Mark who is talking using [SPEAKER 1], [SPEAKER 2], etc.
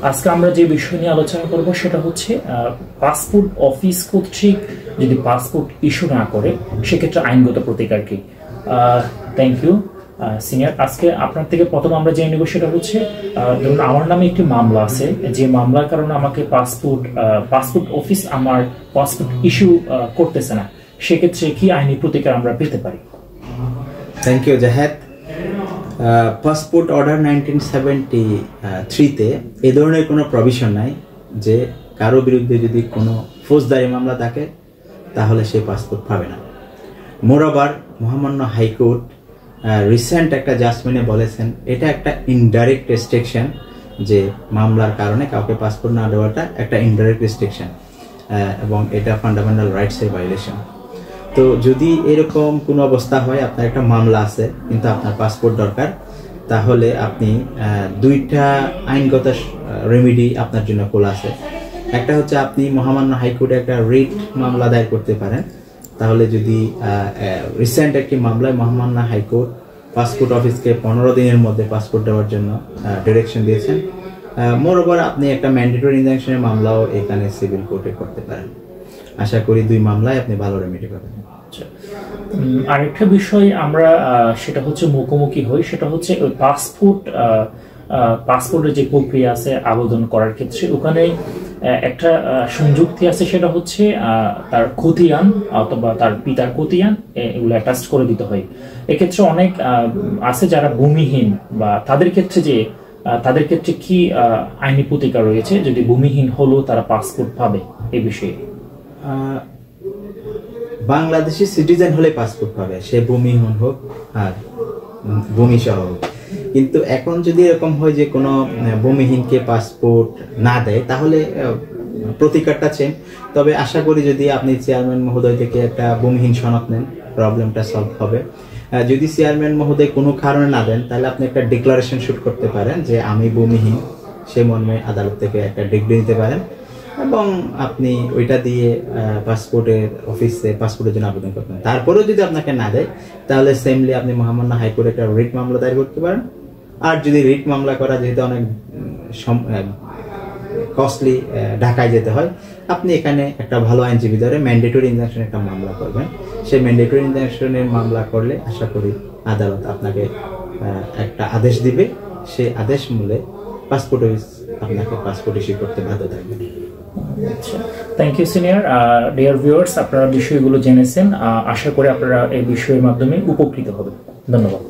[SPEAKER 1] আজকে আমরা যে বিষয় নিয়ে আলোচনা করব সেটা হচ্ছে পাসপোর্ট অফিস কর্তৃক যদি পাসপোর্ট ইস্যু না করে সেক্ষেত্রে আইনগত প্রতিকার কি। Thank you senior. আজকে আপনার থেকে প্রথম আমরা জেনে নেব সেটা হচ্ছে ধরুন আমার নামে একটি মামলা আছে, যে মামলার কারণে আমাকে পাসপোর্ট অফিস আমার পাসপোর্ট ইস্যু করতেছে না, সেক্ষেত্রে কি আইনি প্রতিকার আমরা পেতে পারি?
[SPEAKER 2] Thank you Zahed. Passport order 1973-তে এই ধরনের কোনো প্রভিশন নাই যে কারো বিরুদ্ধে যদি কোনো ফৌজদারি মামলা থাকে তাহলে সে পাসপোর্ট পাবে না। মোরাবার মহামান্য হাইকোর্ট রিসেন্ট একটা জাজমেন্টে বলেছেন এটা একটা ইনডাইরেক্ট রেস্ট্রিকশন, যে মামলার কারণে কাউকে পাসপোর্ট না দেওয়াটা একটা ইনডাইরেক্ট রেস্ট্রিকশন এবং এটা ফান্ডামেন্টাল রাইটসের ভায়োলেশন। তো যদি এরকম কোনো অবস্থা হয়, আপনার একটা মামলা আছে কিন্তু আপনার পাসপোর্ট দরকার, তাহলে আপনি দুইটা আইনগত রেমেডি আপনার জন্য খোলা আছে। একটা হচ্ছে আপনি মহামান্য হাইকোর্টে একটা রিট মামলা দায়ের করতে পারেন। তাহলে যদি রিসেন্ট একটি মামলায় মহামান্য হাইকোর্ট পাসপোর্ট অফিসকে 15 দিনের মধ্যে পাসপোর্ট দেওয়ার জন্য ডিরেকশন দিয়েছেন। মোরওভার আপনি একটা ম্যান্ডেটরি ইনজাংশনের মামলাও এখানে সিভিল কোর্টে করতে পারেন। আশা করি দুই মামলায় আপনি ভালো রেমেডি পাবেন।
[SPEAKER 1] আরেকটা বিষয় আমরা সেটা হচ্ছে মুখোমুখি হই, সেটা হচ্ছে ওই পাসপোর্টের যে প্রক্রিয়া আছে আবেদন করার ক্ষেত্রে ওখানে একটা সংযুক্তি আছে, সেটা হচ্ছে তার খতিয়ান অথবা তার পিতার খতিয়ান এগুলো অ্যাটাচ করে দিতে হয়। এক্ষেত্রে অনেক আছে যারা ভূমিহীন, বা তাদের ক্ষেত্রে কি আইনি প্রতিকার রয়েছে যদি ভূমিহীন হলেও তারা পাসপোর্ট পাবে এই বিষয়ে?
[SPEAKER 2] বাংলাদেশি সিটিজেন হলে পাসপোর্ট পাবে, সে ভূমিহীন হোক আর ভূমি সহ হোক। কিন্তু এখন যদি এরকম হয় যে কোনো ভূমিহীনকে পাসপোর্ট না দেয় তাহলে প্রতিকারটা চেন। তবে আশা করি যদি আপনি চেয়ারম্যান মহোদয় থেকে একটা ভূমিহীন সনদ নেন প্রবলেমটা সলভ হবে। যদি চেয়ারম্যান মহোদয় কোনো কারণে না দেন তাহলে আপনি একটা ডিক্লারেশন শুট করতে পারেন যে আমি ভূমিহীন, সে মর্মে আদালত থেকে একটা ডিগ্রি নিতে পারেন এবং আপনি ওইটা দিয়ে পাসপোর্টের অফিসে পাসপোর্টের জন্য আবেদন করতে পারেন। তারপরেও যদি আপনাকে না দেয় তাহলে সেমলি আপনি মহামান্য হাইকোর্টে একটা রিট মামলা দায়ের করতে পারেন। আর যদি রিট মামলা করা যেহেতু অনেক কস্টলি, ঢাকায় যেতে হয়, আপনি এখানে একটা ভালো আইনজীবী ধরে ম্যান্ডেটরি ইনজাংশন একটা মামলা করবেন। সেই ম্যান্ডেটরি ইনজাংশনের মামলা করলে আশা করি আদালত আপনাকে একটা আদেশ দিবে, সেই আদেশ মূলে পাসপোর্ট অফিস আপনাকে পাসপোর্ট ইস্যু করতে বাধ্য থাকবে।
[SPEAKER 1] আচ্ছা, thank you senior. Dear viewers, আপনারা বিষয়গুলো জেনেছেন, আশা করি আপনারা এই বিষয়ের মাধ্যমে উপকৃত হবেন। ধন্যবাদ।